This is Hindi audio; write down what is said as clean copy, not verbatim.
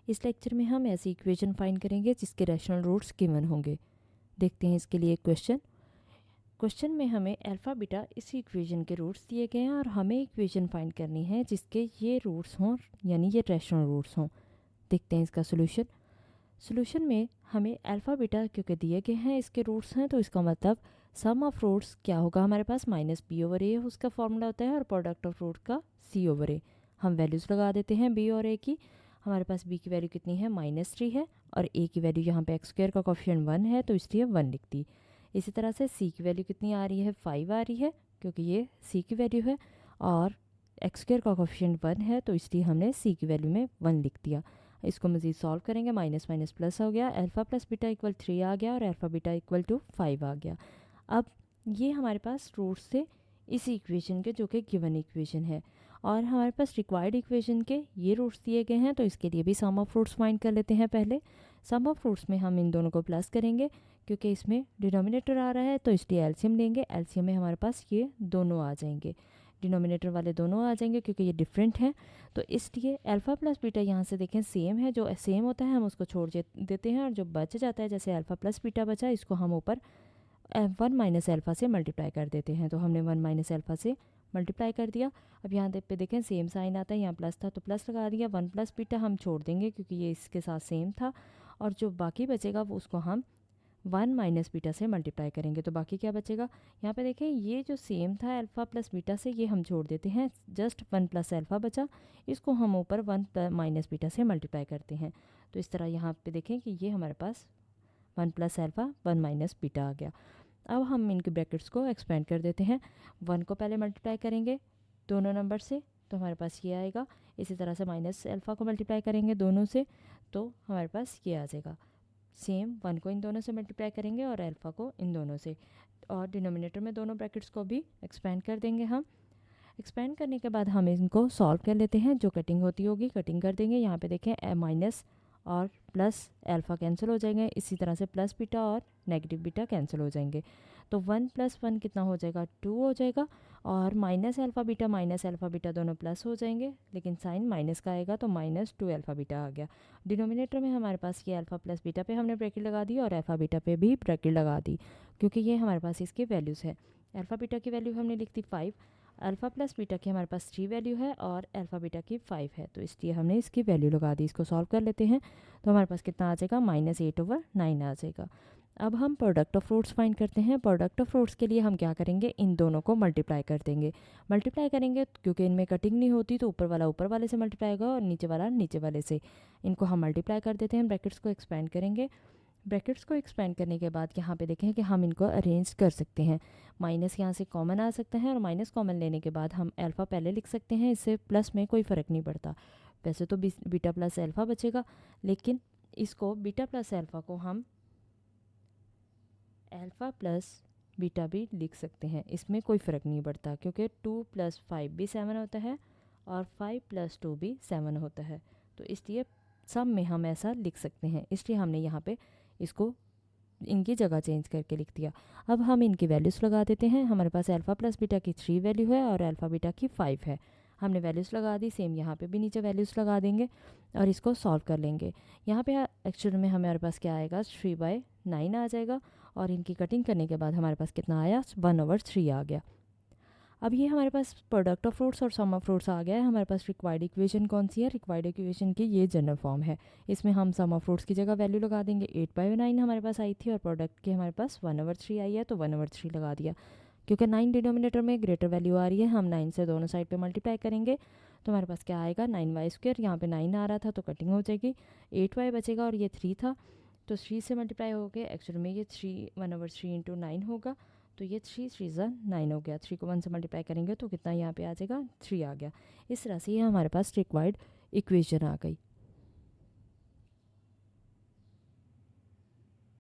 इस लेक्चर में हम ऐसी इक्वेशन फाइंड करेंगे जिसके रैशनल रूट्स गिवन होंगे। देखते हैं इसके लिए क्वेश्चन में हमें अल्फ़ा बीटा इस इक्वेशन के रूट्स दिए गए हैं और हमें इक्वेशन फाइंड करनी है जिसके ये रूट्स हों, यानी ये रैशनल रूट्स हों। देखते हैं इसका सोल्यूशन में हमें अल्फ़ा बीटा क्योंकि दिए गए हैं, इसके रूट्स हैं, तो इसका मतलब सम ऑफ रूट्स क्या होगा हमारे पास, माइनस बी ओवर ए उसका फॉर्मूला होता है और प्रोडक्ट ऑफ रूट का सी ओवर ए। हम वैल्यूज़ लगा देते हैं बी और ए की। हमारे पास बी की वैल्यू कितनी है, -3 है, और ए की वैल्यू यहाँ पे एक्स स्क्वायर का कोफिशिएंट 1 है तो इसलिए 1 लिख दी। इसी तरह से सी की वैल्यू कितनी आ रही है, 5 आ रही है क्योंकि ये सी की वैल्यू है, और एक्स स्क्वायर का कोफिशिएंट 1 है तो इसलिए हमने सी की वैल्यू में 1 लिख दिया। इसको मज़ीद सॉल्व करेंगे, माइनस माइनस प्लस हो गया, अल्फ़ा प्लस बीटा इक्वल 3 आ गया और अल्फ़ा बीटा इक्वल टू 5 आ गया। अब ये हमारे पास रूट्स से इस इक्वेशन के जो कि गिवन इक्वेशन है, और हमारे पास रिक्वायर्ड इक्वेशन के ये रूट्स दिए गए हैं, तो इसके लिए भी सम ऑफ रूट्स फाइंड कर लेते हैं। पहले सम ऑफ रूट्स में हम इन दोनों को प्लस करेंगे क्योंकि इसमें डिनोमिनेटर आ रहा है, तो इसलिए एलसीएम लेंगे। एलसीएम में हमारे पास ये दोनों आ जाएंगे, डिनोमिनेटर वाले दोनों आ जाएंगे क्योंकि ये डिफरेंट हैं, तो इसलिए अल्फ़ा प्लस बीटा यहाँ से देखें सेम है, जो सेम होता है हम उसको छोड़ देते हैं, और जो बच जाता है जैसे अल्फ़ा प्लस बीटा बचा इसको हम ऊपर 1 माइनस अल्फ़ा से मल्टीप्लाई कर देते हैं, तो हमने 1 माइनस अल्फ़ा से मल्टीप्लाई कर दिया। अब यहाँ पे देखें सेम साइन आता है, यहाँ प्लस था तो प्लस लगा दिया। 1 प्लस बीटा हम छोड़ देंगे क्योंकि ये इसके साथ सेम था, और जो बाकी बचेगा वो उसको हम 1 माइनस बीटा से मल्टीप्लाई करेंगे, तो बाकी क्या बचेगा। यहाँ पे देखें ये जो सेम था अल्फ़ा प्लस बीटा से ये हम छोड़ देते हैं, जस्ट 1 प्लस अल्फ़ा बचा, इसको हम ऊपर 1 माइनस बीटा से मल्टीप्लाई करते हैं। तो इस तरह यहाँ पे देखें कि ये हमारे पास 1 प्लस अल्फ़ा 1 माइनस बीटा आ गया। अब हम इनके ब्रैकेट्स को एक्सपेंड कर देते हैं। 1 को पहले मल्टीप्लाई करेंगे दोनों नंबर से तो हमारे पास ये आएगा। इसी तरह से माइनस अल्फ़ा को मल्टीप्लाई करेंगे दोनों से तो हमारे पास ये आ जाएगा। सेम 1 को इन दोनों से मल्टीप्लाई करेंगे और अल्फ़ा को इन दोनों से, और डिनोमिनेटर में दोनों ब्रैकेट्स को भी एक्सपेंड कर देंगे हम। एक्सपेंड करने के बाद हम इनको सॉल्व कर लेते हैं, जो कटिंग होती होगी कटिंग कर देंगे। यहाँ पे देखें माइनस और प्लस अल्फ़ा कैंसिल हो जाएंगे, इसी तरह से प्लस बीटा और नेगेटिव बीटा कैंसिल हो जाएंगे, तो 1 + 1 कितना हो जाएगा, 2 हो जाएगा, और माइनस अल्फ़ा बीटा दोनों प्लस हो जाएंगे, लेकिन साइन माइनस का आएगा तो -2 अल्फ़ा बीटा आ गया। डिनोमिनेटर में हमारे पास ये अल्फ़ा प्लस बीटा पे हमने ब्रैकेट लगा दी और अल्फ़ा बीटा पे भी ब्रैकेट लगा दी, क्योंकि ये हमारे पास इसकी वैल्यूज़ है। अल्फ़ा बीटा की वैल्यू हमने लिख दी 5, अल्फ़ा प्लस बीटा की हमारे पास 3 वैल्यू है और अल्फ़ा बीटा की 5 है, तो इसलिए हमने इसकी वैल्यू लगा दी। इसको सॉल्व कर लेते हैं तो हमारे पास कितना आ जाएगा, -8/9 आ जाएगा। अब हम प्रोडक्ट ऑफ रूट्स फाइंड करते हैं। प्रोडक्ट ऑफ रूट्स के लिए हम क्या करेंगे, इन दोनों को मल्टीप्लाई कर देंगे। मल्टीप्लाई करेंगे क्योंकि इनमें कटिंग नहीं होती, तो ऊपर वाला ऊपर वाले से मल्टीप्लाई होगा और नीचे वाला नीचे वाले से। इनको हम मल्टीप्लाई कर देते हैं, ब्रैकेट्स को एक्सपेंड करेंगे। ब्रैकेट्स को एक्सपेंड करने के बाद यहाँ पे देखें कि हम इनको अरेंज कर सकते हैं। माइनस यहाँ से कॉमन आ सकता है, और माइनस कॉमन लेने के बाद हम अल्फ़ा पहले लिख सकते हैं, इससे प्लस में कोई फ़र्क नहीं पड़ता। वैसे तो बीटा प्लस अल्फ़ा बचेगा, लेकिन इसको बीटा प्लस अल्फ़ा को हम अल्फ़ा प्लस बीटा भी लिख सकते हैं, इसमें कोई फ़र्क नहीं पड़ता, क्योंकि 2 + 5 भी 7 होता है और 5 + 2 भी 7 होता है, तो इसलिए सब में हम ऐसा लिख सकते हैं, इसलिए हमने यहाँ पे इसको इनकी जगह चेंज करके लिख दिया। अब हम इनकी वैल्यूज़ लगा देते हैं। हमारे पास अल्फ़ा प्लस बीटा की 3 वैल्यू है और अल्फ़ा बीटा की 5 है, हमने वैल्यूज़ लगा दी। सेम यहाँ पे भी नीचे वैल्यूज़ लगा देंगे और इसको सॉल्व कर लेंगे। यहाँ पे एक्चुअल में हमारे पास क्या आएगा, 3/9 आ जाएगा, और इनकी कटिंग करने के बाद हमारे पास कितना आया, 1/3 आ गया। अब ये हमारे पास प्रोडक्ट ऑफ फ्रूट्स और सम ऑफ फ्रूट्स आ गया है। हमारे पास रिक्वायर्ड इक्वेशन कौन सी है, रिक्वायर्ड इक्वेशन की ये जनरल फॉर्म है। इसमें हम सम ऑफ फ्रूट्स की जगह वैल्यू लगा देंगे। 8/9 हमारे पास आई थी और प्रोडक्ट की हमारे पास 1/3 आई है, तो 1/3 लगा दिया। क्योंकि 9 डिनोमिनेटर में ग्रेटर वैल्यू आ रही है, हम 9 से दोनों साइड पे मल्टीप्लाई करेंगे तो हमारे पास क्या आएगा, 9y²। यहाँ पे 9 आ रहा था तो कटिंग हो जाएगी, 8y बचेगा, और ये 3 था तो 3 से मल्टीप्लाई हो गया। एक्चुअल में ये 1/3 × 9 होगा, तो ये 3×3 = 9 हो गया। 3 को 1 से मल्टीप्लाई करेंगे तो कितना यहाँ पे आ जाएगा, 3 आ गया। इस तरह से ये हमारे पास रिक्वायर्ड इक्वेशन आ गई।